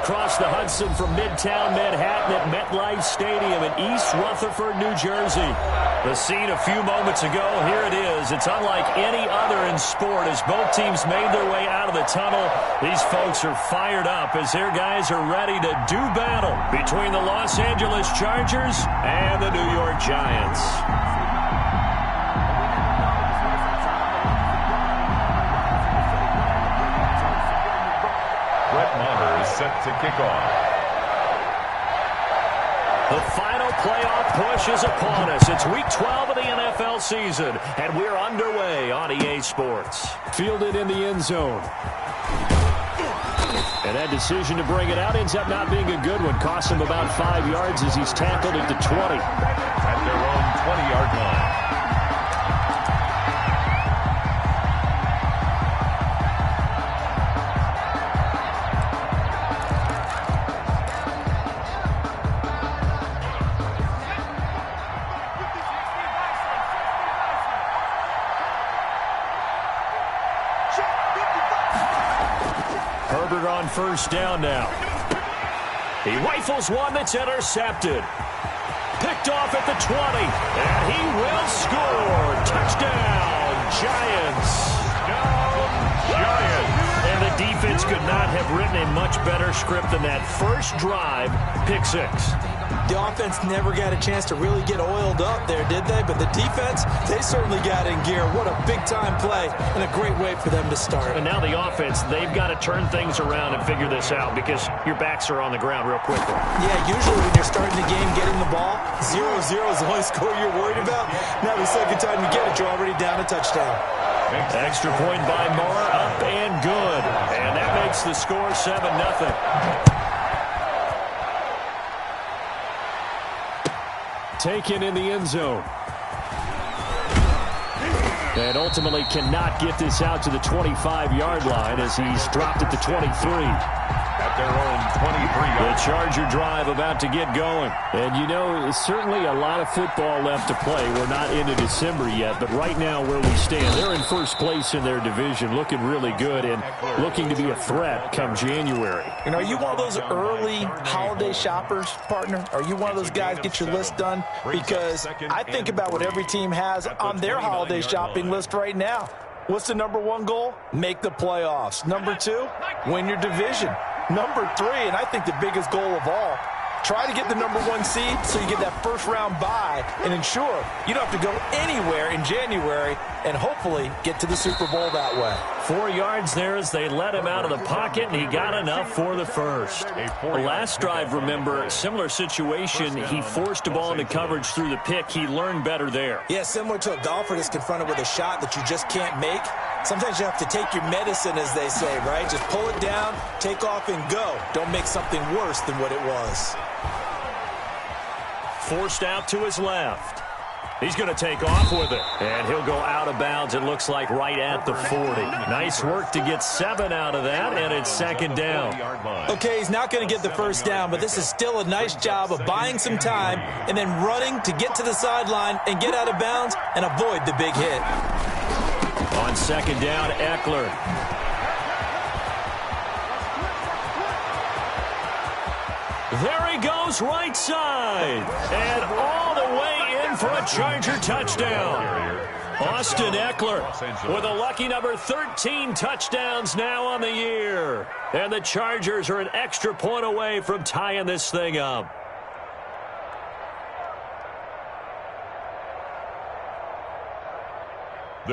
across the Hudson from Midtown Manhattan at MetLife Stadium in East Rutherford, New Jersey. The scene a few moments ago, here it is. It's unlike any other in sport as both teams made their way out of the tunnel. These folks are fired up as their guys are ready to do battle between the Los Angeles Chargers and the New York Giants. Set to kick off. The final playoff push is upon us. It's Week 12 of the NFL season, and we're underway on EA Sports. Fielded in the end zone. And that decision to bring it out ends up not being a good one. Cost him about 5 yards as he's tackled at the 20. At their own 20-yard line. On first down now. He rifles one that's intercepted. Picked off at the 20. And he will score. Touchdown, Giants. Giants. And the defense could not have written a much better script than that first drive, pick six. The offense never got a chance to really get oiled up there, did they? But the defense, they certainly got in gear. What a big-time play and a great way for them to start. And now the offense, they've got to turn things around and figure this out because your backs are on the ground real quickly. Yeah, usually when you're starting the game getting the ball, 0-0 is the only score you're worried about. Now the second time you get it, you're already down a touchdown. Extra point by Moore, up and good. And that makes the score 7-0. Taken in the end zone. And ultimately cannot get this out to the 25-yard line as he's dropped at the 23. At their own 23-yard. The Charger drive about to get going. And, you know, certainly a lot of football left to play. We're not into December yet, but right now where we stand, they're in first place in their division, looking really good and looking to be a threat come January. And are you one of those early holiday shoppers, partner? Are you one of those guys get your list done? Because I think about what every team has on their holiday shopping list right now. What's the number one goal? Make the playoffs. Number two, win your division. Number three, and I think the biggest goal of all, try to get the number one seed so you get that first round bye and ensure you don't have to go anywhere in January and hopefully get to the Super Bowl that way. 4 yards there as they let him out of the pocket, and he got enough for the first. The last drive, remember, similar situation. He forced the ball into coverage through the pick. He learned better there. Yeah, similar to a golfer that's confronted with a shot that you just can't make. Sometimes you have to take your medicine, as they say, right? Just pull it down, take off, and go. Don't make something worse than what it was. Forced out to his left. He's going to take off with it. And he'll go out of bounds, it looks like, right at the 40. Nice work to get 7 out of that, and it's second down. Okay, he's not going to get the first down, but this is still a nice job of buying some time and then running to get to the sideline and get out of bounds and avoid the big hit. On second down, Eckler. There he goes, right side. And all the way in for a Charger touchdown. Austin Eckler with a lucky number 13 touchdowns now on the year. And the Chargers are an extra point away from tying this thing up.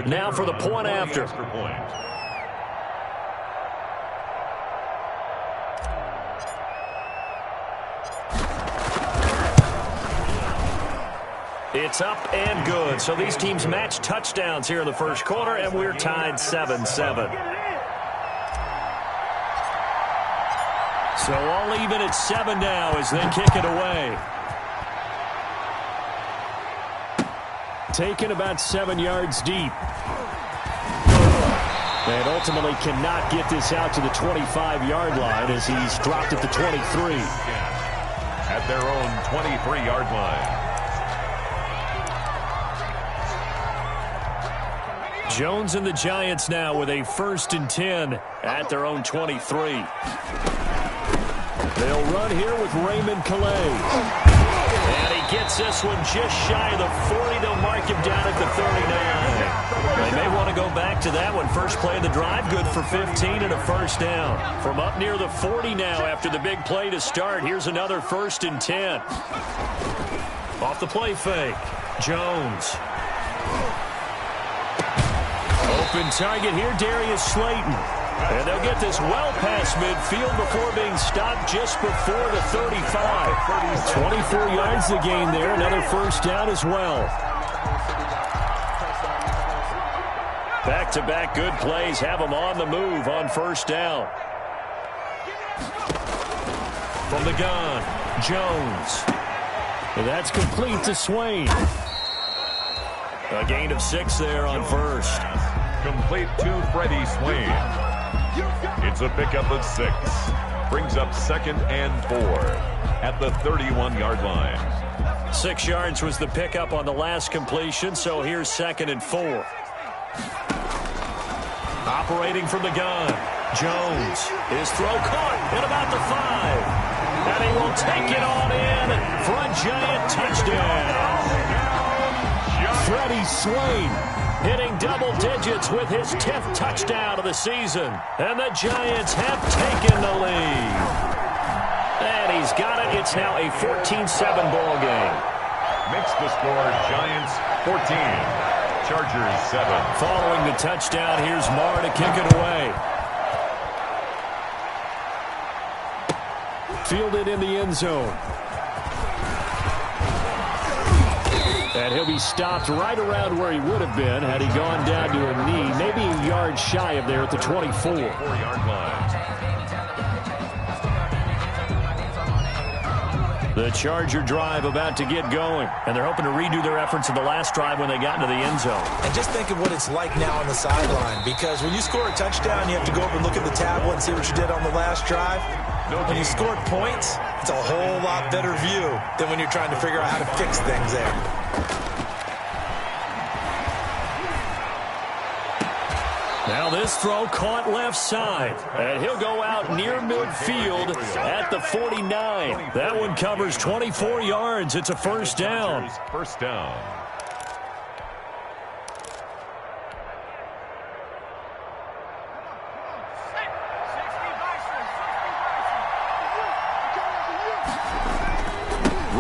Now for the point after. It's up and good. So these teams match touchdowns here in the first quarter, and we're tied 7-7. So all even at 7 now as they kick it away. Taken about 7 yards deep. And ultimately cannot get this out to the 25-yard line as he's dropped at the 23. At their own 23-yard line. Jones and the Giants now with a 1st and 10 at their own 23. They'll run here with Raymond Calais. And he gets this one just shy of the 40. They'll mark him down at the 39. They may want to go back to that one. First play of the drive, good for 15 and a first down. From up near the 40 now after the big play to start. Here's another 1st and 10. Off the play fake. Jones. Open target here, Darius Slayton. And they'll get this well past midfield before being stopped just before the 35. 24 yards to gain there. Another first down as well. Back-to-back good plays have them on the move on first down. From the gun, Jones. And that's complete to Swain. A gain of 6 there on first. Complete to Freddie Swain. It's a pickup of 6. Brings up 2nd and 4 at the 31-yard line. 6 yards was the pickup on the last completion, so here's 2nd and 4. Operating from the gun, Jones. His throw caught at about the 5. And he will take it on in for a Giant touchdown. Freddie Swain hitting double digits with his 10th touchdown of the season. And the Giants have taken the lead. And he's got it. It's now a 14-7 ball game. Makes the score Giants 14, Chargers 7. Following the touchdown, here's Marr to kick it away. fielded in the end zone. And he'll be stopped right around where he would have been had he gone down to a knee, maybe a yard shy of there at the 24. 4-yard line. The Charger drive about to get going, and they're hoping to redo their efforts in the last drive when they got into the end zone. And just think of what it's like now on the sideline, because when you score a touchdown, you have to go over and look at the tablet and see what you did on the last drive. When you scored points, it's a whole lot better view than when you're trying to figure out how to fix things there. Now this throw caught left side, and he'll go out near midfield at the 49. That one covers 24 yards. It's a first down. First down.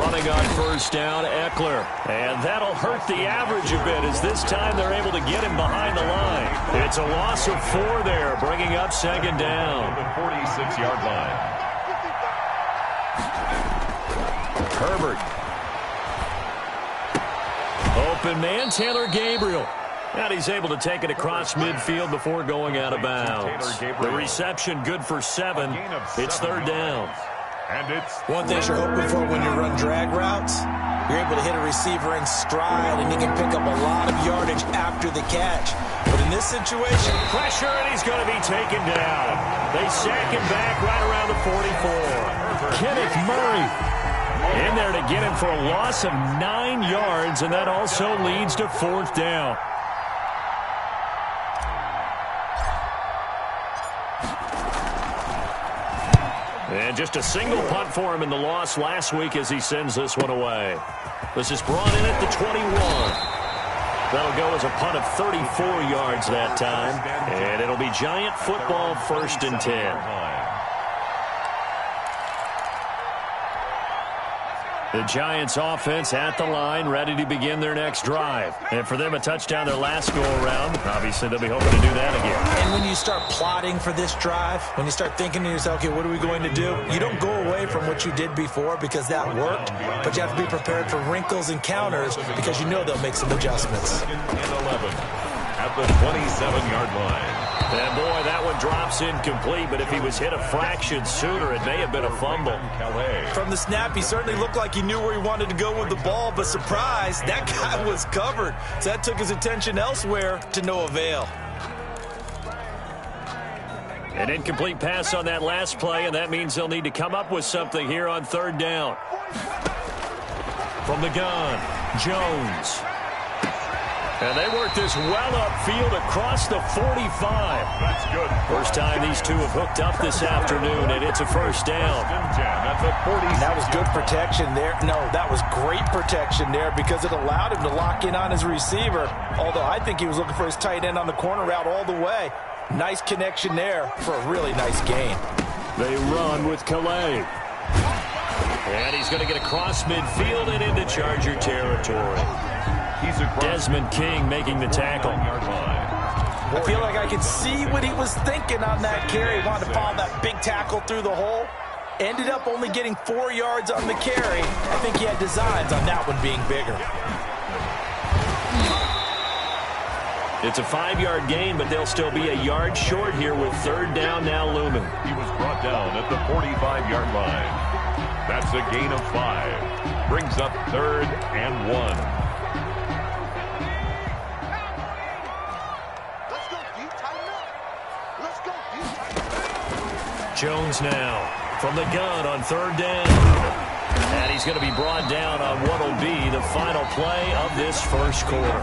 Running on first down, Eckler. And that'll hurt the average a bit as this time they're able to get him behind the line. It's a loss of 4 there, bringing up second down. The 46-yard line. Herbert. Open man, Taylor Gabriel. And he's able to take it across midfield before going out of bounds. The reception good for 7. It's third down. And it's one thing you're hoping for when you run drag routes, you're able to hit a receiver in stride, and he can pick up a lot of yardage after the catch. But in this situation, pressure, and he's going to be taken down. They sack him back right around the 44. Kenneth Murray in there to get him for a loss of 9 yards, and that also leads to fourth down. And just a single punt for him in the loss last week as he sends this one away. This is brought in at the 21. That'll go as a punt of 34 yards that time. And it'll be Giant football, first and 10. The Giants offense at the line, ready to begin their next drive. And for them, a touchdown their last go-around. Obviously, they'll be hoping to do that again. And when you start plotting for this drive, when you start thinking to yourself, okay, what are we going to do? You don't go away from what you did before because that worked, but you have to be prepared for wrinkles and counters because you know they'll make some adjustments. And 11 at the 27-yard line. And boy, that one drops incomplete, but if he was hit a fraction sooner, it may have been a fumble. From the snap, he certainly looked like he knew where he wanted to go with the ball, but surprise, that guy was covered. So that took his attention elsewhere to no avail. An incomplete pass on that last play, and that means they'll need to come up with something here on third down. From the gun, Jones. And they work this well upfield across the 45. That's good. First time these two have hooked up this afternoon, and it's a first down. That's a 40. That was good protection there. No, that was great protection there because it allowed him to lock in on his receiver. Although I think he was looking for his tight end on the corner route all the way. Nice connection there for a really nice gain. They run with Calais. And he's going to get across midfield and into Charger territory. Desmond King making the tackle. I feel like I could see what he was thinking on that carry. He wanted to follow that big tackle through the hole. Ended up only getting 4 yards on the carry. I think he had designs on that one being bigger. It's a 5-yard gain, but they'll still be a yard short here with third down now looming. He was brought down at the 45-yard line. That's a gain of 5. Brings up 3rd and 1. Jones now from the gun on third down. And he's going to be brought down on what will be the final play of this first quarter.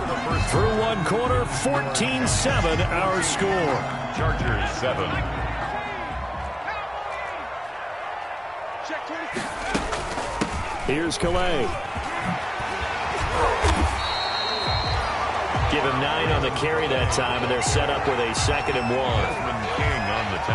Through one quarter, 14-7 our score. Chargers 7. Here's Calais. Give him 9 on the carry that time, and they're set up with a 2nd and 1.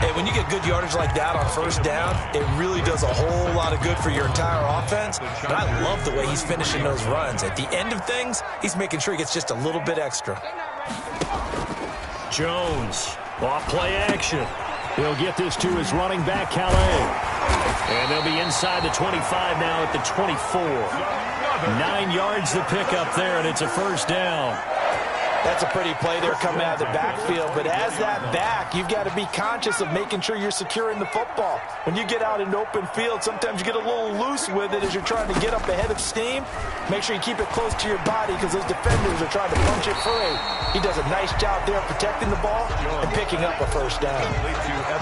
Hey, when you get good yardage like that on first down, it really does a whole lot of good for your entire offense. But I love the way he's finishing those runs. At the end of things, he's making sure he gets just a little bit extra. Jones, off play action. He'll get this to his running back, Calais. And they'll be inside the 25 now at the 24. 9 yards to pick up there, and it's a first down. That's a pretty play there coming out of the backfield. But as that back, you've got to be conscious of making sure you're securing the football. When you get out in open field, sometimes you get a little loose with it as you're trying to get up ahead of steam. Make sure you keep it close to your body because those defenders are trying to punch it free. He does a nice job there protecting the ball and picking up a first down.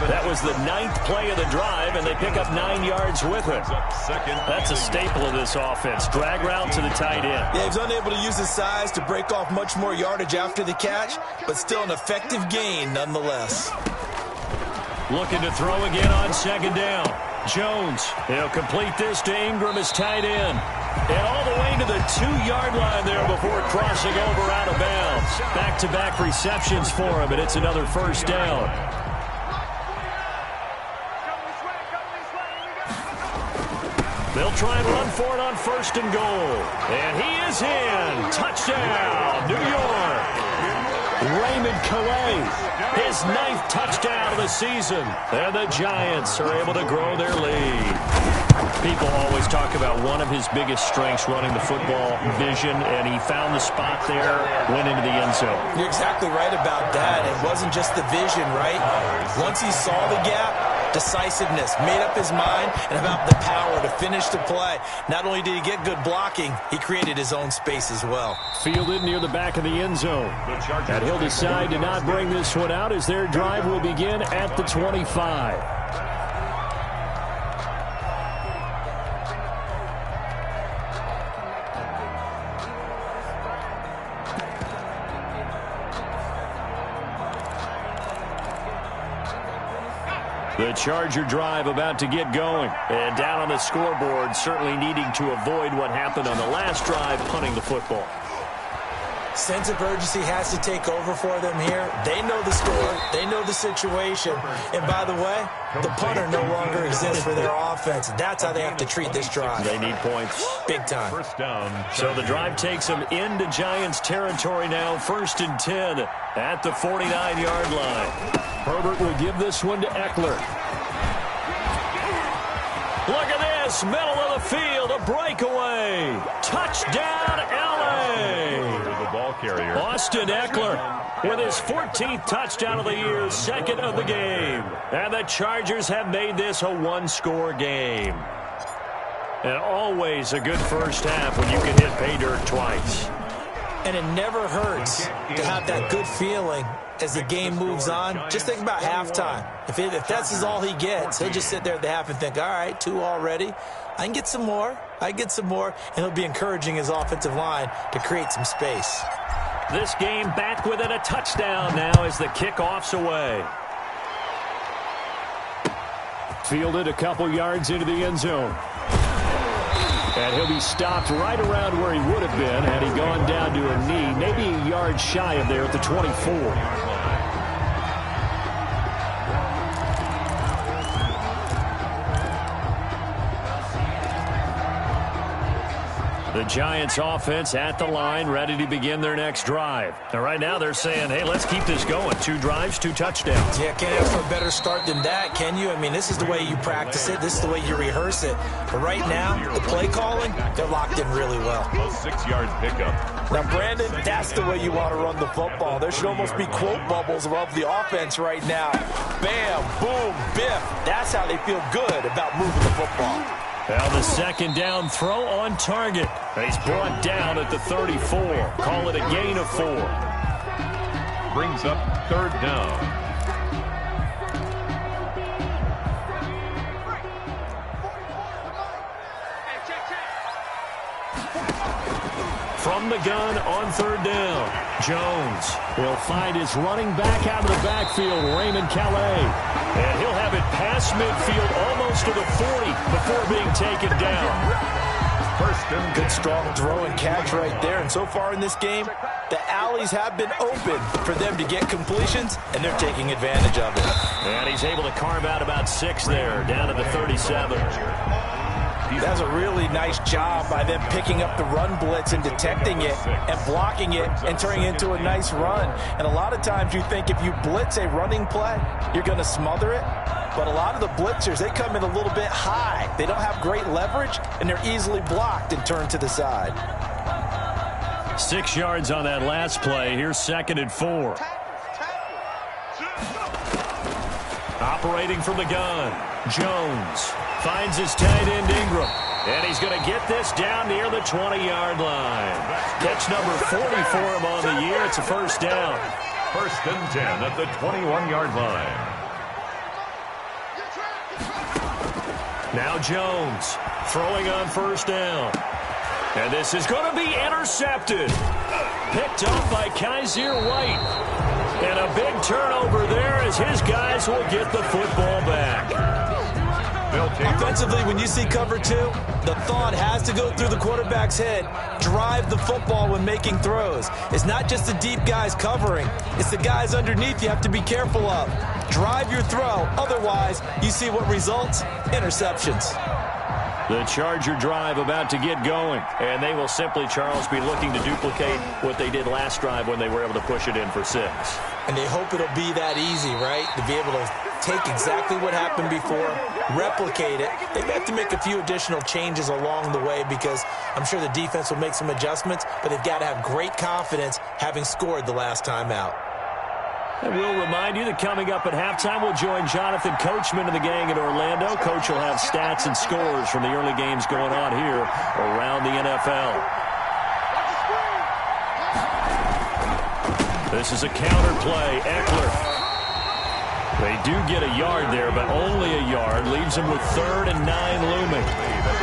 That was the 9th play of the drive, and they pick up 9 yards with it. That's a staple of this offense. Drag route to the tight end. Yeah, he's unable to use his size to break off much more yardage after the catch, but still an effective gain nonetheless. Looking to throw again on 2nd down. Jones, he'll complete this to Ingram as tight end. And all the way to the 2-yard line there before crossing over out of bounds. Back-to-back receptions for him, and it's another first down. They'll try and run for it on 1st and goal. And he is in. Touchdown, New York. Raymond Calais, his 9th touchdown of the season. And the Giants are able to grow their lead. People always talk about one of his biggest strengths running the football, vision, and he found the spot there, went into the end zone. You're exactly right about that. It wasn't just the vision, right? Once he saw the gap, decisiveness, made up his mind, and about the power to finish the play. Not only did he get good blocking, he created his own space as well. Fielded near the back of the end zone. And he'll decide to not bring this one out as their drive will begin at the 25. The Charger drive about to get going. And down on the scoreboard, certainly needing to avoid what happened on the last drive, punting the football. Sense of urgency has to take over for them here. They know the score. They know the situation. And by the way, the punter no longer exists for their offense. That's how they have to treat this drive. They need points. Big time. First down. So the drive takes them into Giants territory now. 1st and 10 at the 49-yard line. Herbert will give this one to Eckler. Look at this. Middle of the field. A breakaway. Touchdown, L.A. The ball carrier. Austin Eckler with his 14th touchdown of the year, 2nd of the game. And the Chargers have made this a one-score game. And always a good first half when you can hit pay dirt twice. And it never hurts to have that good feeling as the game moves on. Just think about halftime. If that's all he gets, he'll just sit there at the half and think, all right, 2 already. I can get some more. I get some more. And he'll be encouraging his offensive line to create some space. This game back within a touchdown now as the kickoff's away. Fielded a couple yards into the end zone. And he'll be stopped right around where he would have been had he gone down to a knee, maybe a yard shy of there at the 24. The Giants offense at the line, ready to begin their next drive. Now, right now they're saying, hey, let's keep this going. 2 drives, 2 touchdowns. Yeah, can't ask for a better start than that, can you? I mean, this is the way you practice it. This is the way you rehearse it. But right now, the play calling, they're locked in really well. A 6-yard pickup. Now, Brandon, that's the way you want to run the football. There should almost be quote bubbles above the offense right now. Bam, boom, biff. That's how they feel good about moving the football. Now the second down throw on target. He's brought down at the 34. Call it a gain of 4. Brings up 3rd down. From the gun on 3rd down, Jones. He'll find his running back out of the backfield, Raymond Calais. And he'll have it past midfield almost to the 40 before being taken down. First and good strong throw and catch right there. And so far in this game, the alleys have been open for them to get completions, and they're taking advantage of it. And he's able to carve out about 6 there, down to the 37. That's a really nice job by them picking up the run blitz and detecting it and blocking it and turning it into a nice run. And a lot of times you think if you blitz a running play, you're going to smother it. But a lot of the blitzers, they come in a little bit high. They don't have great leverage, and they're easily blocked and turned to the side. 6 yards on that last play. Here's 2nd and 4. Operating from the gun, Jones finds his tight end Ingram. And he's going to get this down near the 20-yard line. Catch number 40 for him on the year. It's a first down. 1st and 10 at the 21-yard line. Now Jones throwing on 1st down. And this is going to be intercepted. Picked up by Kaiser White. And a big turnover there as his guys will get the football back. Offensively, when you see cover 2, the thought has to go through the quarterback's head. Drive the football when making throws. It's not just the deep guys covering. It's the guys underneath you have to be careful of. Drive your throw. Otherwise, you see what results? Interceptions. The Charger drive about to get going. And they will simply, Charles, be looking to duplicate what they did last drive when they were able to push it in for 6. And they hope it'll be that easy, right? To be able to take exactly what happened before, replicate it. They have to make a few additional changes along the way because I'm sure the defense will make some adjustments, but they've got to have great confidence having scored the last time out. And we'll remind you that coming up at halftime, we'll join Jonathan Coachman and the gang in Orlando. Coach will have stats and scores from the early games going on here around the NFL. This is a counter play. Eckler. They do get a yard there, but only a yard. Leaves them with 3rd and 9 looming.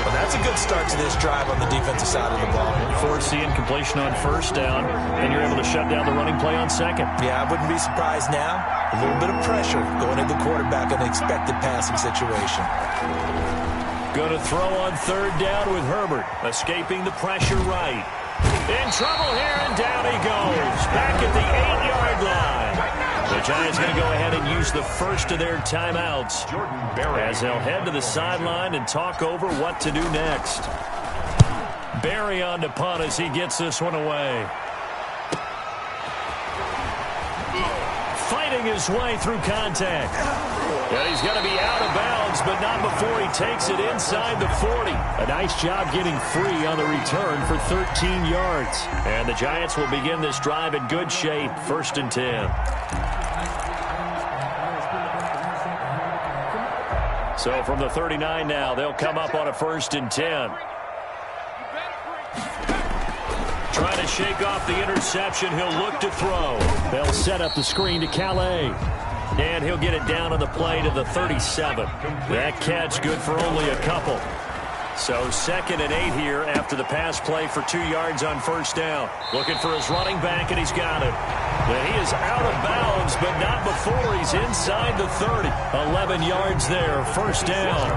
Well, that's a good start to this drive on the defensive side of the ball. Forcing completion on 1st down, and you're able to shut down the running play on 2nd. Yeah, I wouldn't be surprised now. A little bit of pressure going at the quarterback in an expected passing situation. Going to throw on 3rd down with Herbert, escaping the pressure right. In trouble here, and down he goes. Back at the 8-yard line. The Giants going to go ahead and use the first of their timeouts as they'll head to the sideline and talk over what to do next. Barry on to punt as he gets this one away. Fighting his way through contact. And he's going to be out of bounds, but not before he takes it inside the 40. A nice job getting free on the return for 13 yards. And the Giants will begin this drive in good shape, 1st and 10. So from the 39 now, they'll come up on a 1st and 10. Trying to shake off the interception. He'll look to throw. They'll set up the screen to Calais. And he'll get it down on the play to the 37. That catch good for only a couple. So 2nd and 8 here after the pass play for 2 yards on first down. Looking for his running back, and he's got it. And he is out of bounds, but not before he's inside the 30. 11 yards there, first down.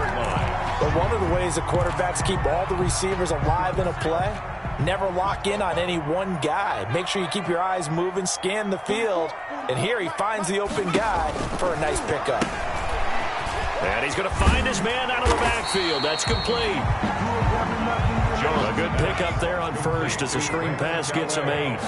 But one of the ways the quarterbacks keep all the receivers alive in a play, never lock in on any one guy. Make sure you keep your eyes moving, scan the field. And here he finds the open guy for a nice pickup. And he's going to find his man out of the backfield. That's complete. A good pickup there on first as the screen pass gets him 8.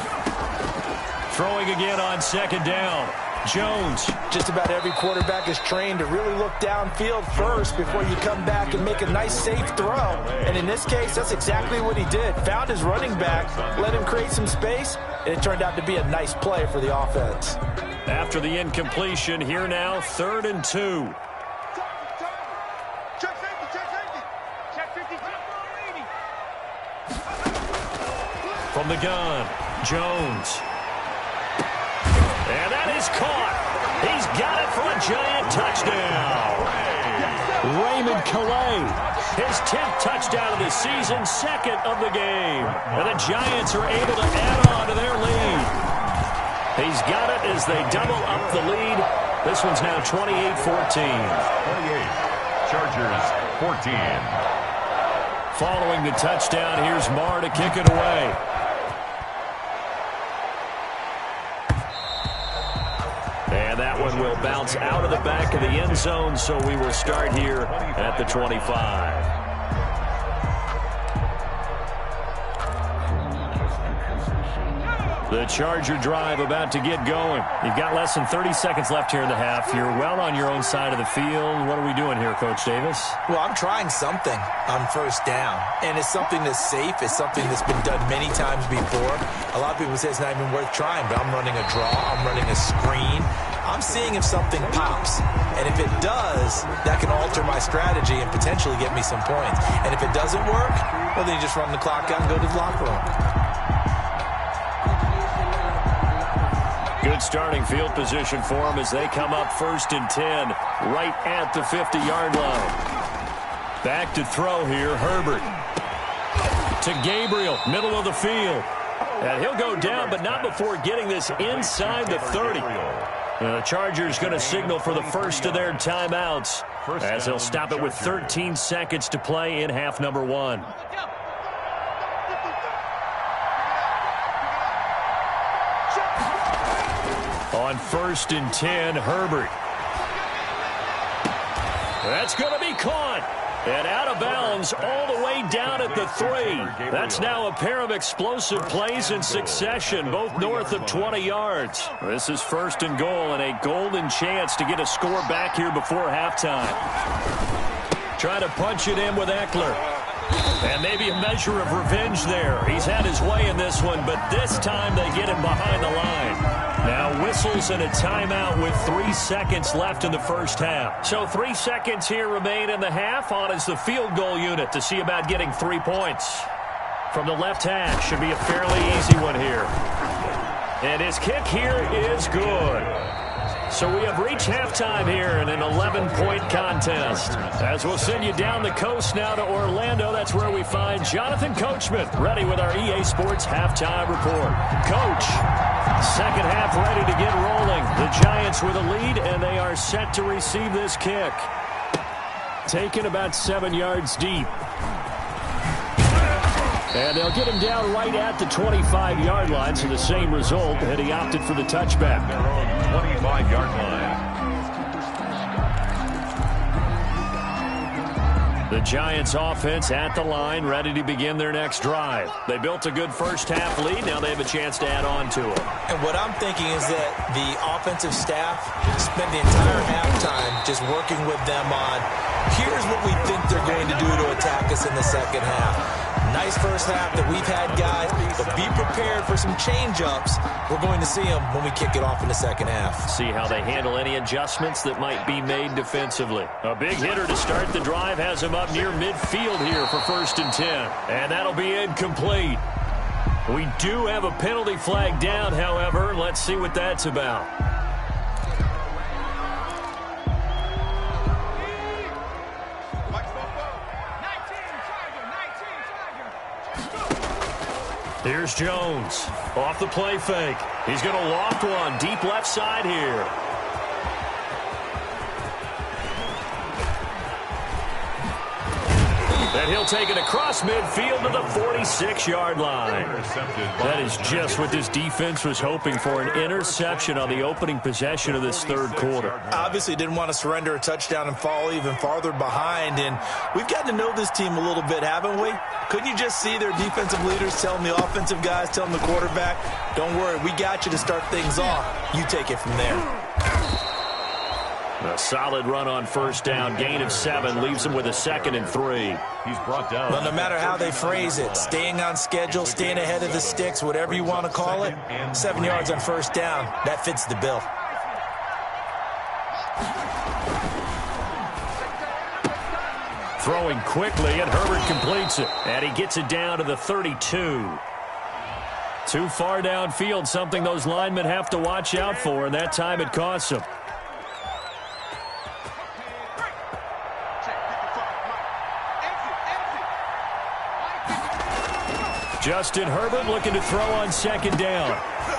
Throwing again on 2nd down. Jones. Just about every quarterback is trained to really look downfield first before you come back and make a nice, safe throw. And in this case, that's exactly what he did. Found his running back, let him create some space, and it turned out to be a nice play for the offense. After the incompletion, here now, 3rd and 2. From the gun, Jones. And that is caught. He's got it for a giant touchdown. Raymond Calais, his 10th touchdown of the season, 2nd of the game. And the Giants are able to add on to their lead. He's got it as they double up the lead. This one's now 28-14. 28. Chargers, 14. Following the touchdown, here's Marr to kick it away. And that one will bounce out of the back of the end zone, so we will start here at the 25. The Charger drive about to get going. You've got less than 30 seconds left here in the half. You're well on your own side of the field. What are we doing here, Coach Davis? Well, I'm trying something on first down, and it's something that's safe. It's something that's been done many times before. A lot of people say it's not even worth trying, but I'm running a draw. I'm running a screen. I'm seeing if something pops, and if it does, that can alter my strategy and potentially get me some points. And if it doesn't work, well, then you just run the clock out and go to the locker room. Good starting field position for them as they come up 1st and 10, right at the 50-yard line. Back to throw here, Herbert. To Gabriel, middle of the field. And he'll go down, but not before getting this inside the 30. The Chargers going to signal for the first of their timeouts as they'll stop it with 13 seconds to play in half number 1. On 1st and 10, Herbert. That's going to be caught. And out of bounds all the way down at the 3. That's now a pair of explosive plays in succession, both north of 20 yards. This is 1st and goal and a golden chance to get a score back here before halftime. Try to punch it in with Eckler. And maybe a measure of revenge there. He's had his way in this one, but this time they get him behind the line. Now whistles and a timeout with 3 seconds left in the first half. So 3 seconds here remain in the half. On is the field goal unit to see about getting 3 points. From the left hash, should be a fairly easy one here. And his kick here is good. So we have reached halftime here in an 11-point contest. As we'll send you down the coast now to Orlando, that's where we find Jonathan Coachman, ready with our EA Sports halftime report. Coach, second half ready to get rolling. The Giants with a lead, and they are set to receive this kick. Taken about 7 yards deep. And they'll get him down right at the 25-yard line, so the same result, and he opted for the touchback. Their own 25-yard line. The Giants offense at the line, ready to begin their next drive. They built a good first half lead. Now they have a chance to add on to it. And what I'm thinking is that the offensive staff spent the entire halftime just working with them on, here's what we think they're going to do to attack us in the second half. Nice first half that we've had, guys, but be prepared for some change-ups. We're going to see them when we kick it off in the second half. See how they handle any adjustments that might be made defensively. A big hitter to start the drive has him up near midfield here for 1st and 10. And that'll be incomplete. We do have a penalty flag down, however. Let's see what that's about. Here's Jones. Off the play fake. He's going to loft one deep left side here. And he'll take it across midfield to the 46-yard line. That is just what this defense was hoping for, an interception on the opening possession of this third quarter. Obviously didn't want to surrender a touchdown and fall even farther behind. And we've gotten to know this team a little bit, haven't we? Couldn't you just see their defensive leaders telling the offensive guys, telling the quarterback, don't worry, we got you to start things off. You take it from there. A solid run on first down. Gain of 7 leaves him with a 2nd and 3. He's brought down. Well, no matter how they phrase it, staying on schedule, staying ahead of the sticks, whatever you want to call it, 7 yards on first down, that fits the bill. Throwing quickly, and Herbert completes it. And he gets it down to the 32. Too far downfield, something those linemen have to watch out for, and that time it costs them. Justin Herbert looking to throw on second down.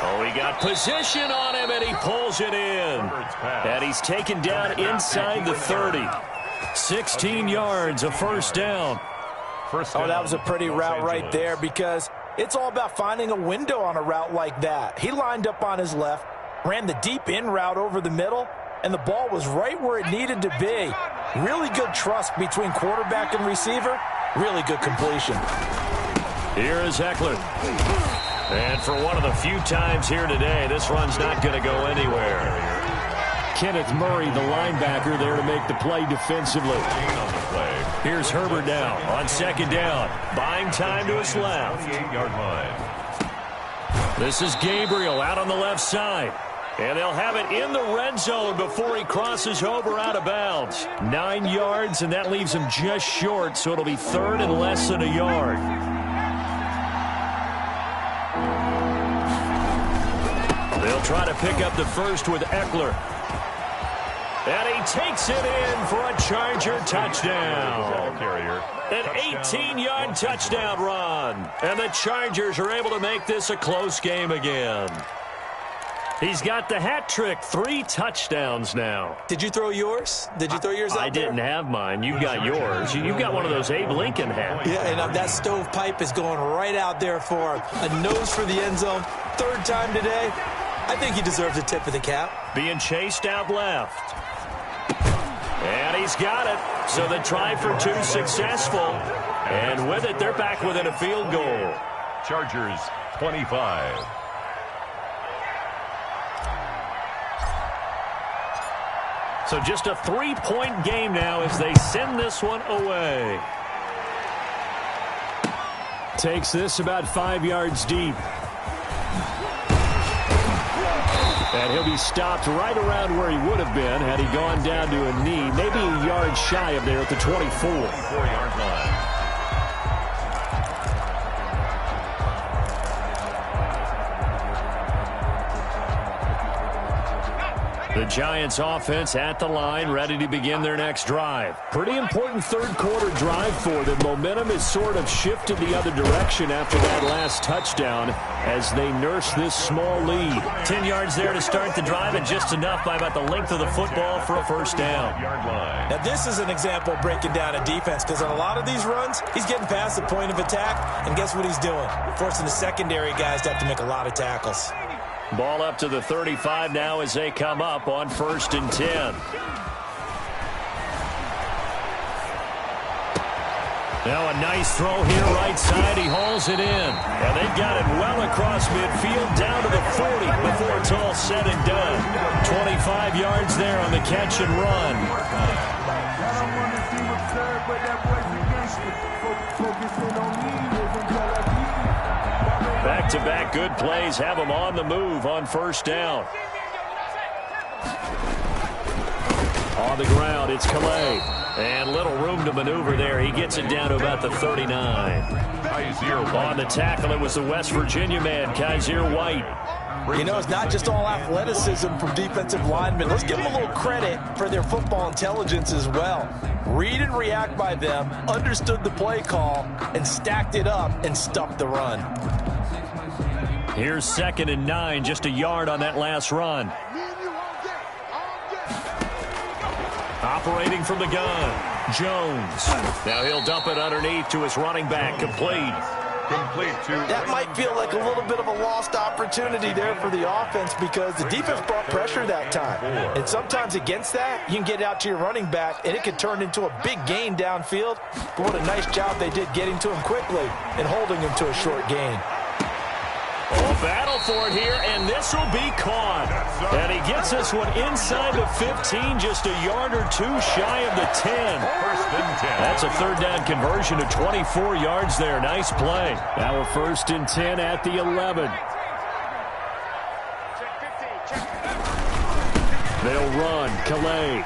Oh, he got position on him, and he pulls it in. And he's taken down inside the 30. 16 yards, a first down. Oh, that was a pretty route right there, because it's all about finding a window on a route like that. He lined up on his left, ran the deep in route over the middle, and the ball was right where it needed to be. Really good trust between quarterback and receiver. Really good completion. Here is Eckler. And for one of the few times here today, this run's not going to go anywhere. Kenneth Murray, the linebacker, there to make the play defensively. Here's Herbert now on second down. Buying time to his left. 8-yard line. This is Gabriel out on the left side. And they'll have it in the red zone before he crosses over out of bounds. 9 yards, and that leaves him just short, so it'll be 3rd and less than a yard. They'll try to pick up the first with Eckler. And he takes it in for a Charger touchdown. An 18-yard touchdown run. And the Chargers are able to make this a close game again. He's got the hat trick, 3 touchdowns now. Did you throw yours? Did you throw yours out there? I didn't have mine. You got yours. You got one of those Abe Lincoln hats. Yeah, and that stovepipe is going right out there for him. A nose for the end zone. 3rd time today. I think he deserves a tip of the cap. Being chased out left. And he's got it. So the try for 2 successful. And with it, they're back within a field goal. Chargers 25. So just a 3-point game now as they send this one away. Takes this about 5 yards deep. And he'll be stopped right around where he would have been had he gone down to a knee, maybe a yard shy of there at the 24. 4-yard line. The Giants offense at the line, ready to begin their next drive. Pretty important third quarter drive for them. Momentum has sort of shifted the other direction after that last touchdown as they nurse this small lead. 10 yards there to start the drive, and just enough by about the length of the football for a first down. Now this is an example of breaking down a defense, because on a lot of these runs, he's getting past the point of attack, and guess what he's doing? Forcing the secondary guys to have to make a lot of tackles. Ball up to the 35 now as they come up on 1st and 10. Now a nice throw here right side. He hauls it in. And they've got it well across midfield down to the 40 before it's all said and done. 25 yards there on the catch and run. Back-to-back good plays have him on the move on first down. On the ground, it's Calais. And little room to maneuver there. He gets it down to about the 39. On the tackle, it was the West Virginia man, Kaiser White. You know, it's not just all athleticism from defensive linemen. Let's give them a little credit for their football intelligence as well. Read and react by them, understood the play call, and stacked it up and stuffed the run. Here's 2nd and 9, just a yard on that last run. Operating from the gun, Jones. Now he'll dump it underneath to his running back, complete. That might feel like a little bit of a lost opportunity there for the offense because the defense brought pressure that time. And sometimes against that, you can get out to your running back, and it could turn into a big gain downfield. But what a nice job they did getting to him quickly and holding him to a short gain. Oh, battle for it here, and this will be caught. And he gets this one inside the 15, just a yard or two shy of the 10. That's a 3rd down conversion to 24 yards there. Nice play. Now a 1st and 10 at the 11. They'll run. Calais.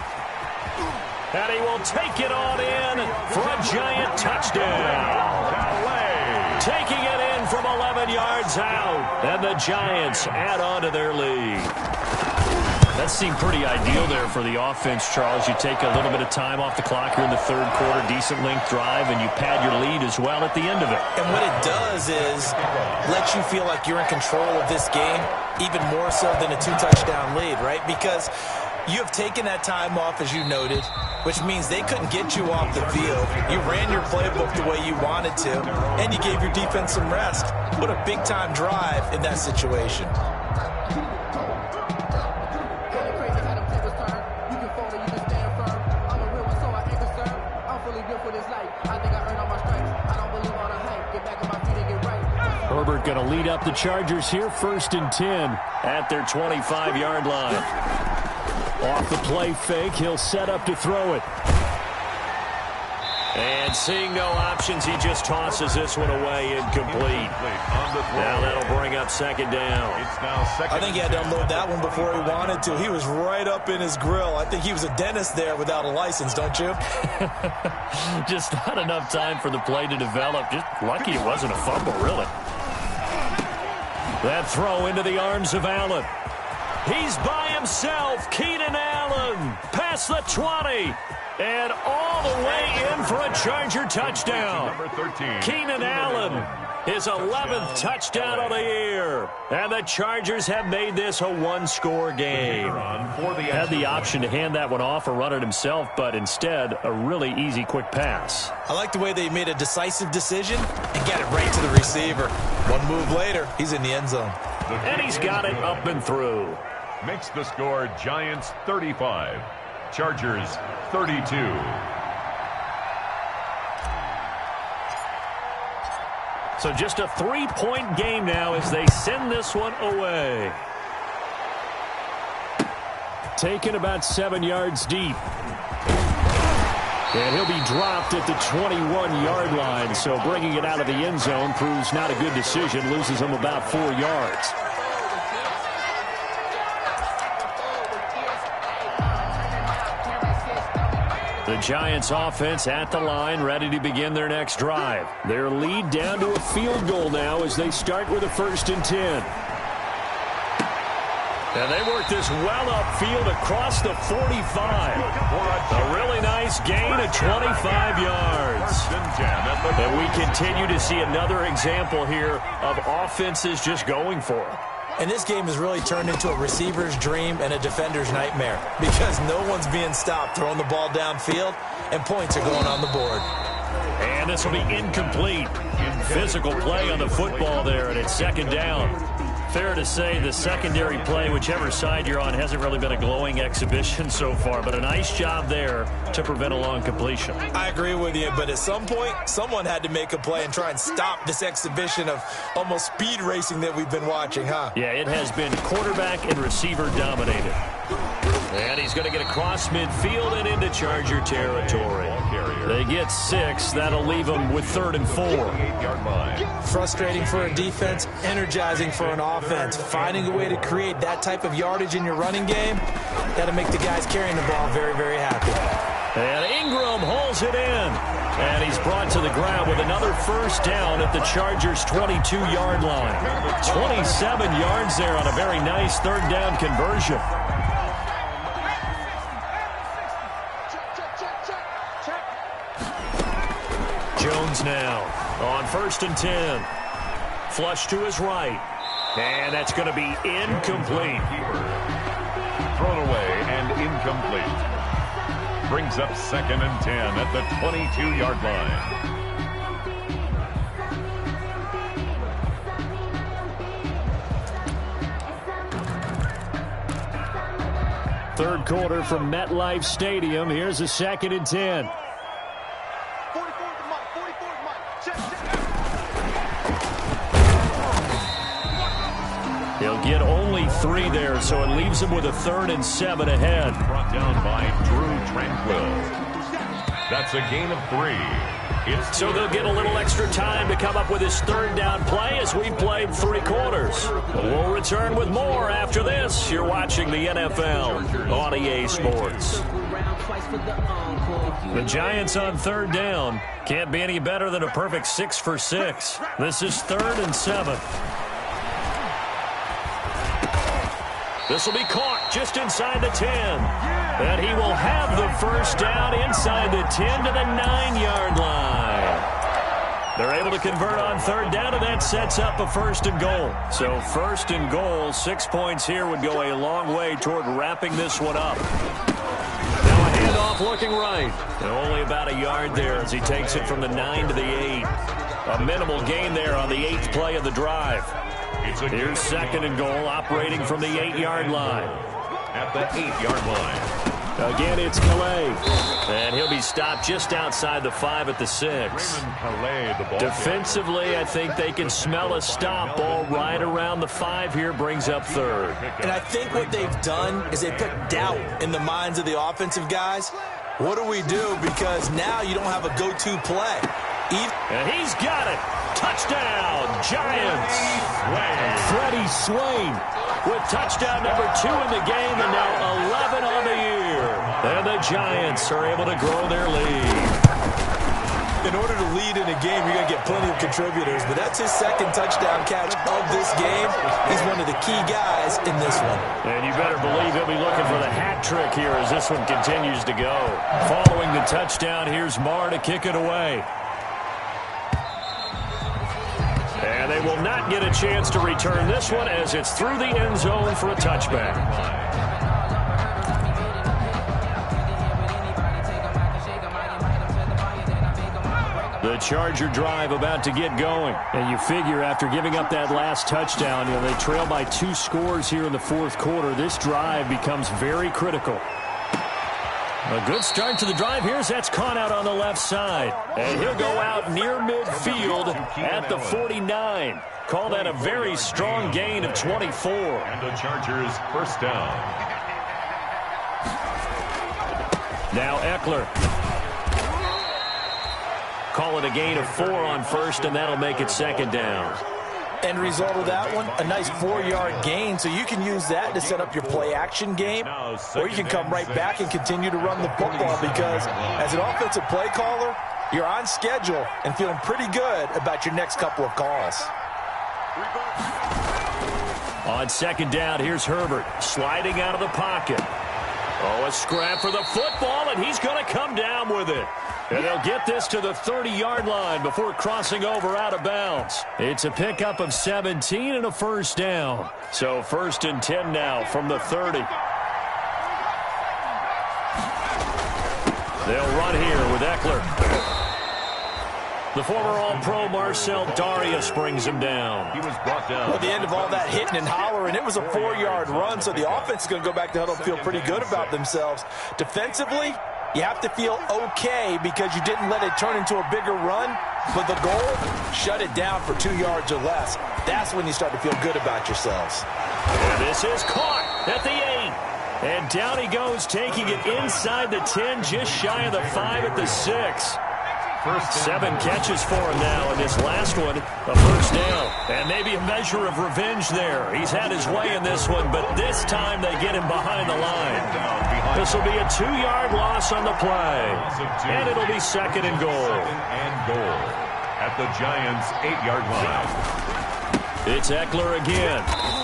And he will take it on in for a giant touchdown. Taking it in from 11 yards out. And the Giants add on to their lead. That seemed pretty ideal there for the offense, Charles. You take a little bit of time off the clock here in the 3rd quarter, decent length drive, and you pad your lead as well at the end of it. And what it does is let you feel like you're in control of this game, even more so than a 2-touchdown lead, right? Because you have taken that time off, as you noted, which means they couldn't get you off the field. You ran your playbook the way you wanted to, and you gave your defense some rest. What a big-time drive in that situation. Herbert going to lead up the Chargers here, 1st and 10 at their 25-yard line. Off the play fake, he'll set up to throw it. And seeing no options, he just tosses this one away, incomplete. Now that'll bring up 2nd down. I think he had to unload that one before he wanted to. He was right up in his grill. I think he was a dentist there without a license, don't you? Just not enough time for the play to develop. Just lucky it wasn't a fumble, really. That throw into the arms of Allen. He's by himself. Keenan Allen past the 20. And all the way in for a Charger touchdown. Keenan Allen, his 11th touchdown of the year. And the Chargers have made this a one-score game. Had the option to hand that one off or run it himself, but instead, a really easy, quick pass. I like the way they made a decisive decision and got it right to the receiver. One move later, he's in the end zone. And he's got it up and through. Makes the score Giants 35. Chargers 32. So just a 3-point game now as they send this one away. Taken about 7 yards deep. And he'll be dropped at the 21-yard line. So bringing it out of the end zone proves not a good decision. Loses him about 4 yards. The Giants offense at the line, ready to begin their next drive. Their lead down to a field goal now as they start with a 1st and 10. And they work this well upfield across the 45. A really nice gain of 25 yards. And we continue to see another example here of offenses just going for it. And this game has really turned into a receiver's dream and a defender's nightmare because no one's being stopped throwing the ball downfield, and points are going on the board. And this will be incomplete. Physical play on the football there, and it's 2nd down. Fair to say the secondary play, whichever side you're on, hasn't really been a glowing exhibition so far, but a nice job there to prevent a long completion. I agree with you, but at some point, someone had to make a play and try and stop this exhibition of almost speed racing that we've been watching, huh? Yeah, it has been quarterback and receiver dominated. And he's going to get across midfield and into Charger territory. They get 6. That'll leave them with 3rd and 4. Frustrating for a defense, energizing for an offense. Finding a way to create that type of yardage in your running game, that'll make the guys carrying the ball very, very happy. And Ingram holds it in. And he's brought to the ground with another first down at the Chargers' 22-yard line. 27 yards there on a very nice third down conversion. Jones now on 1st and 10. Flush to his right. And that's going to be incomplete. Thrown away and incomplete. Brings up 2nd and 10 at the 22-yard line. Third quarter from MetLife Stadium. Here's a 2nd and 10. He'll get only 3 there, so it leaves him with a 3rd and 7 ahead. Brought down by Drew Tranquill. That's a gain of 3. So they'll get a little extra time to come up with his 3rd down play as we played 3 quarters. We'll return with more after this. You're watching the NFL on EA Sports. The Giants on 3rd down. Can't be any better than a perfect 6 for 6. This is 3rd and 7. This will be caught just inside the 10. And he will have the first down inside the 10 to the 9-yard line. They're able to convert on 3rd down, and that sets up a 1st and goal. So 1st and goal, 6 points here would go a long way toward wrapping this one up. Now a handoff looking right. And only about a yard there as he takes it from the 9 to the 8. A minimal gain there on the 8th play of the drive. Here's 2nd and goal, operating from the 8-yard line. At the 8-yard line. Again, it's Calais. And he'll be stopped just outside the 5 at the 6. Defensively, I think they can smell a stop. Ball right around the 5 here, brings up 3rd. And I think what they've done is they put doubt in the minds of the offensive guys. What do we do? Because now you don't have a go-to play. And he's got it. Touchdown, Giants. Freddie Swain With touchdown number 2 in the game and now 11 on the year. And the Giants are able to grow their lead. In order to lead in a game, you're going to get plenty of contributors, but that's his 2nd touchdown catch of this game. He's one of the key guys in this one. And you better believe he'll be looking for the hat trick here as this one continues to go. Following the touchdown, here's Marr to kick it away. And they will not get a chance to return this one as it's through the end zone for a touchback. The Charger drive about to get going. And you figure after giving up that last touchdown, they trail by 2 scores here in the 4th quarter. This drive becomes very critical. A good start to the drive. That's caught out on the left side. And he'll go out near midfield at the 49. Call that a very strong gain of 24. And the Chargers first down. Now Eckler. Call it a gain of 4 on 1st, and that'll make it 2nd down. End result of that one, a nice 4-yard gain, so you can use that to set up your play-action game, or you can come right back and continue to run the football because as an offensive play caller, you're on schedule and feeling pretty good about your next couple of calls. On 2nd down, here's Herbert sliding out of the pocket. Oh, a scrap for the football, and he's going to come down with it. And they'll get this to the 30-yard line before crossing over out of bounds. It's a pickup of 17 and a first down. So 1st and 10 now from the 30. They'll run here with Eckler. The former All-Pro Marcel Darius brings him down. He was brought down. Well, at the end of all that hitting and hollering, it was a 4-yard run, so the offense is going to go back to huddle and feel pretty good about themselves. Defensively, you have to feel okay because you didn't let it turn into a bigger run, but the goal, shut it down for 2 yards or less. That's when you start to feel good about yourselves. And this is caught at the 8. And down he goes, taking it inside the 10, just shy of the 5 at the 6. 7 catches for him now, and this last one, a first down. And maybe a measure of revenge there. He's had his way in this one, but this time they get him behind the line. This will be a 2-yard loss on the play. And it'll be second and goal. At the Giants' 8-yard line. It's Eckler again.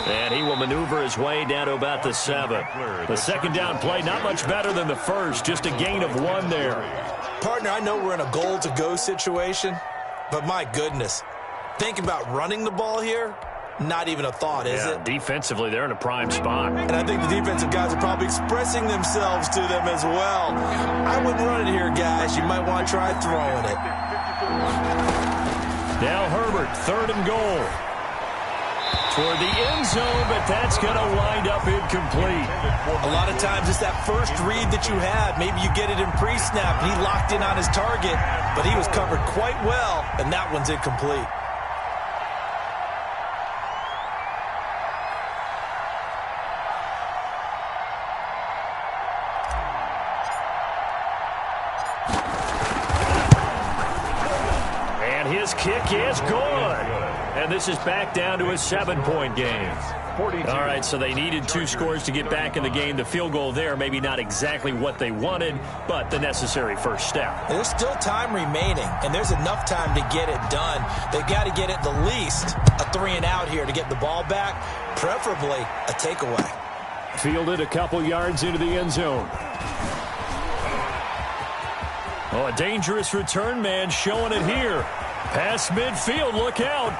And he will maneuver his way down to about the 7. The second down play, not much better than the first. Just a gain of 1 there. Partner, I know we're in a goal-to-go situation, but my goodness. Think about running the ball here. Not even a thought, is it? Defensively, they're in a prime spot. And I think the defensive guys are probably expressing themselves to them as well. I wouldn't run it here, guys. You might want to try throwing it. Now Herbert, third and goal. Toward the end zone, but that's going to wind up incomplete. A lot of times it's that first read that you have. Maybe you get it in pre-snap, and he locked in on his target, but he was covered quite well, and that one's incomplete. His kick is good. And this is back down to a 7-point game. 42. All right, so they needed 2 scores to get back in the game. The field goal there, maybe not exactly what they wanted, but the necessary first step. There's still time remaining, and there's enough time to get it done. They've got to get at the least a 3-and-out here to get the ball back, preferably a takeaway. Fielded a couple yards into the end zone. Oh, a dangerous return man showing it here. Past midfield, look out.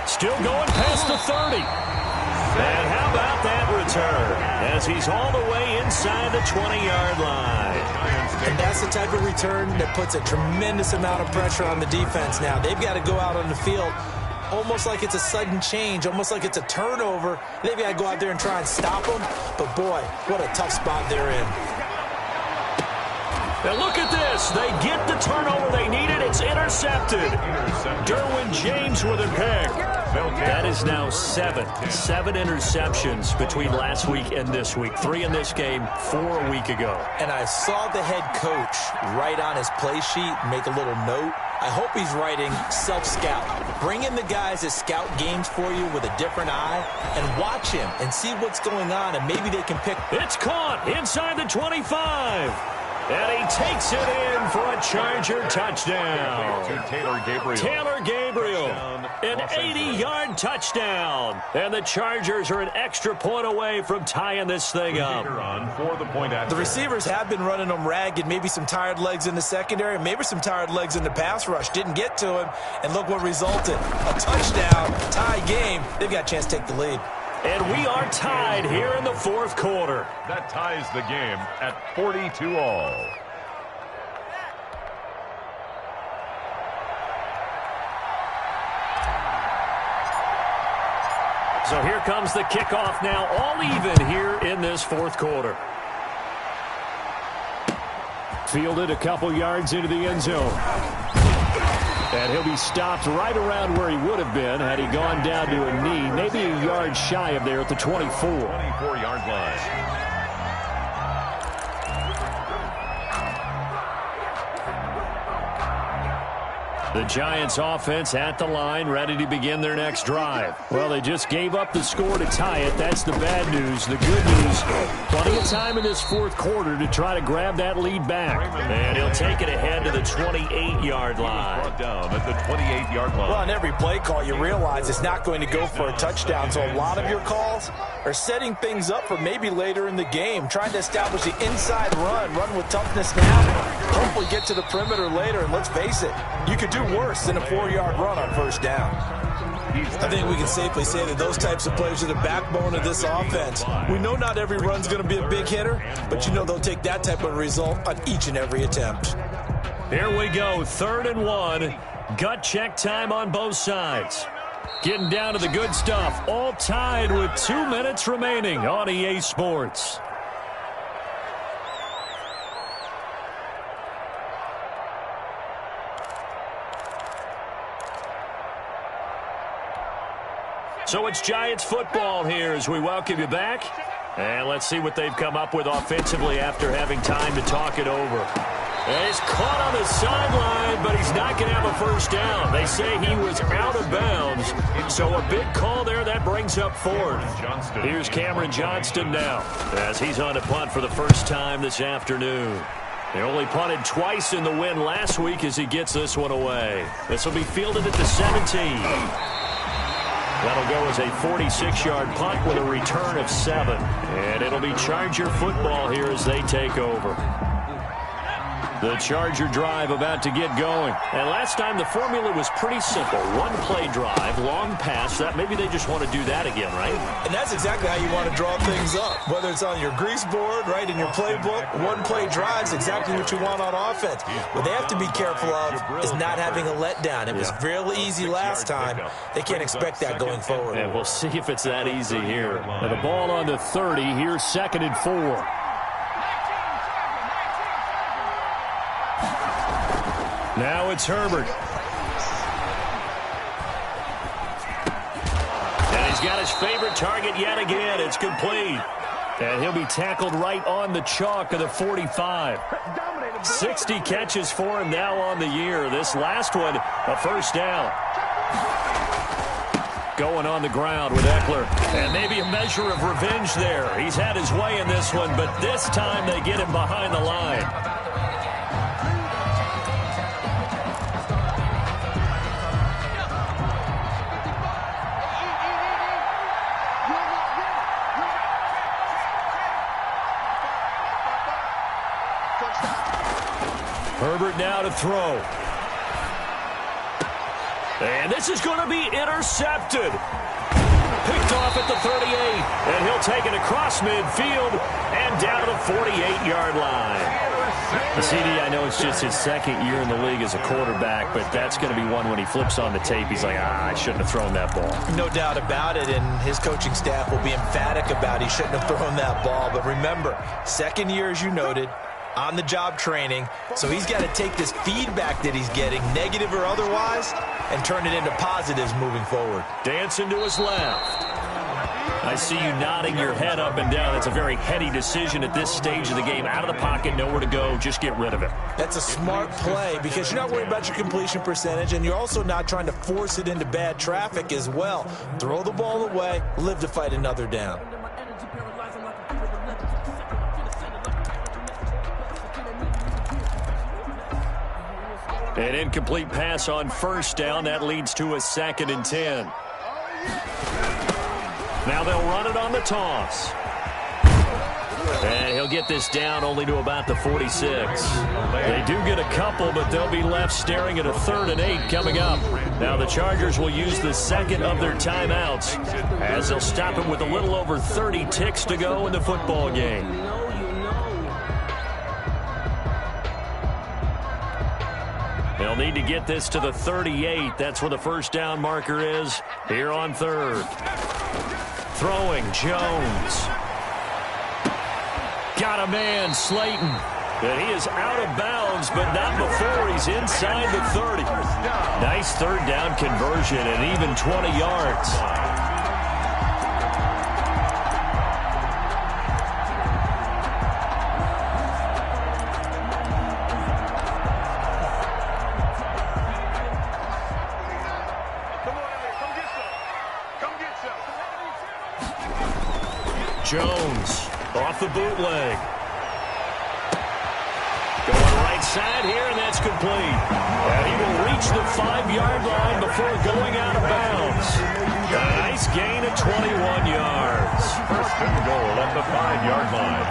Still going past the 30. And how about that return as he's all the way inside the 20-yard line. And that's the type of return that puts a tremendous amount of pressure on the defense now. They've got to go out on the field almost like it's a sudden change, almost like it's a turnover. They've got to go out there and try and stop them. But, boy, what a tough spot they're in. And look at this. They get the turnover they needed. It's intercepted. Derwin James with a pick. That is now 7 interceptions between last week and this week. 3 in this game, 4 a week ago. And I saw the head coach write on his play sheet, make a little note. I hope he's writing self-scout. Bring in the guys that scout games for you with a different eye and watch him and see what's going on, and maybe they can pick. It's caught inside the 25. And he takes it in for a Charger touchdown. Taylor Gabriel, an 80-yard touchdown. And the Chargers are an extra point away from tying this thing up. The receivers have been running them ragged, maybe some tired legs in the secondary, maybe some tired legs in the pass rush. Didn't get to him, and look what resulted. A touchdown, tie game. They've got a chance to take the lead. And we are tied here in the fourth quarter. That ties the game at 42-all. So here comes the kickoff now, all even here in this fourth quarter. Fielded a couple yards into the end zone. And he'll be stopped right around where he would have been had he gone down to a knee, maybe a yard shy of there at the 24. 24-yard line. The Giants offense at the line, ready to begin their next drive. Well, they just gave up the score to tie it. That's the bad news. The good news, plenty of time in this fourth quarter to try to grab that lead back. And he'll take it ahead to the 28-yard line. Brought down at the 28-yard line. Well, on every play call, you realize it's not going to go for a touchdown. So a lot of your calls are setting things up for maybe later in the game, trying to establish the inside run with toughness now, hopefully get to the perimeter later. And let's face it, you could do worse than a 4-yard run on first down. I think we can safely say that those types of plays are the backbone of this offense. We know not every run's going to be a big hitter, but you know they'll take that type of result on each and every attempt. Here we go, 3rd and 1. Gut check time on both sides. Getting down to the good stuff, all tied with 2 minutes remaining on EA Sports. So it's Giants football here as we welcome you back. And let's see what they've come up with offensively after having time to talk it over. And he's caught on the sideline, but he's not going to have a first down. They say he was out of bounds, so a big call there. That brings up fourth. Here's Cameron Johnston now as he's on a punt for the first time this afternoon. They only punted twice in the win last week as he gets this one away. This will be fielded at the 17. That'll go as a 46-yard punt with a return of 7. And it'll be Charger football here as they take over. The Charger drive about to get going. And last time the formula was pretty simple. One-play drive, long pass. That maybe they just want to do that again, right? And that's exactly how you want to draw things up. Whether it's on your grease board, right, in your playbook, one-play drive is exactly what you want on offense. What they have to be careful of is not having a letdown. It was real easy last time. They can't expect that going forward. And we'll see if it's that easy here. And the ball on the 30. Here's 2nd and 4. Now it's Herbert. And he's got his favorite target yet again. It's complete. And he'll be tackled right on the chalk of the 45. 60 catches for him now on the year. This last one, a first down. Going on the ground with Eckler. And maybe a measure of revenge there. He's had his way in this one, but this time they get him behind the line. Herbert now to throw. And this is going to be intercepted. Picked off at the 38. And he'll take it across midfield and down to the 48-yard line. The CD, I know it's just his second year in the league as a quarterback, but that's going to be one when he flips on the tape. He's like, I shouldn't have thrown that ball. No doubt about it, and his coaching staff will be emphatic about he shouldn't have thrown that ball. But remember, second year, as you noted, on-the-job training, so he's got to take this feedback that he's getting, negative or otherwise, and turn it into positives moving forward. Dancing to his left. I see you nodding your head up and down. That's a very heady decision at this stage of the game. Out of the pocket, nowhere to go, just get rid of it. That's a smart play because you're not worried about your completion percentage, and you're also not trying to force it into bad traffic as well. Throw the ball away, live to fight another down. An incomplete pass on first down. That leads to a 2nd and 10. Now they'll run it on the toss. And he'll get this down only to about the 46. They do get a couple, but they'll be left staring at a 3rd and 8 coming up. Now the Chargers will use the second of their timeouts as they'll stop him with a little over 30 ticks to go in the football game. They'll need to get this to the 38. That's where the first down marker is here on 3rd. Throwing, Jones. Got a man, Slayton. And he is out of bounds, but not before he's inside the 30. Nice 3rd down conversion and even 20 yards. Jones off the bootleg. Going right side here, and that's complete. And he will reach the 5-yard line before going out of bounds. A nice gain of 21 yards. First and goal at the 5-yard line.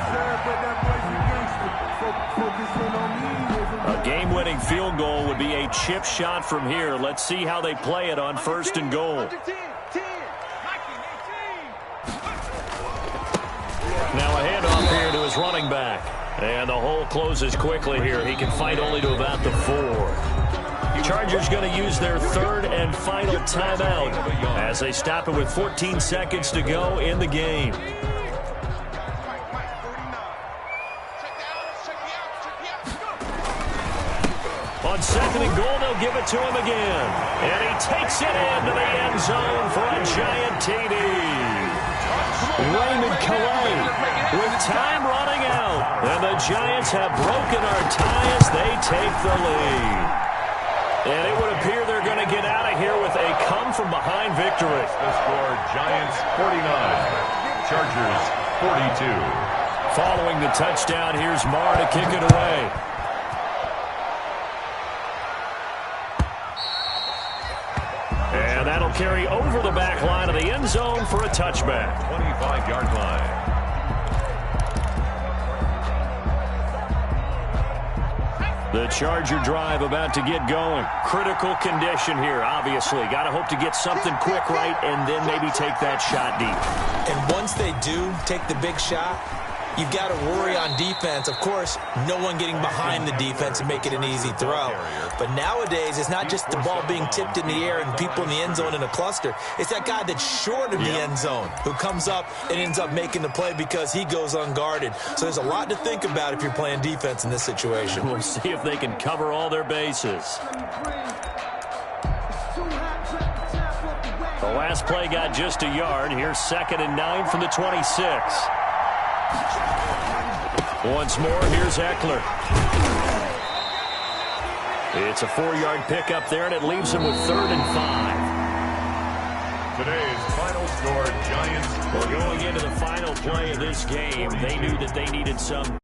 A game-winning field goal would be a chip shot from here. Let's see how they play it on 1st and goal. Now a handoff here to his running back. And the hole closes quickly here. He can fight only to about the 4. Chargers going to use their 3rd and final timeout as they stop it with 14 seconds to go in the game. On 2nd and goal, they'll give it to him again. And he takes it into the end zone for a giant TD. Raymond Calais with time running out. And the Giants have broken our tie as they take the lead. And it would appear they're going to get out of here with a come-from-behind victory. The score, Giants 49, Chargers 42. Following the touchdown, here's Marr to kick it away. And that'll carry over the back line of the end zone for a touchback. 25-yard line. The Charger drive about to get going. Critical condition here, obviously. Got to hope to get something quick right and then maybe take that shot deep. And once they do take the big shot, you've got to worry on defense. Of course, no one getting behind the defense and make it an easy throw. But nowadays, it's not just the ball being tipped in the air and people in the end zone in a cluster. It's that guy that's short of the end zone who comes up and ends up making the play because he goes unguarded. So there's a lot to think about if you're playing defense in this situation. We'll see if they can cover all their bases. The last play got just a yard. Here's 2nd and 9 from the 26. Once more, here's Eckler. It's a 4-yard pickup there, and it leaves him with 3rd and 5. Today's final score, Giants. Well, going into the final play of this game, they knew that they needed some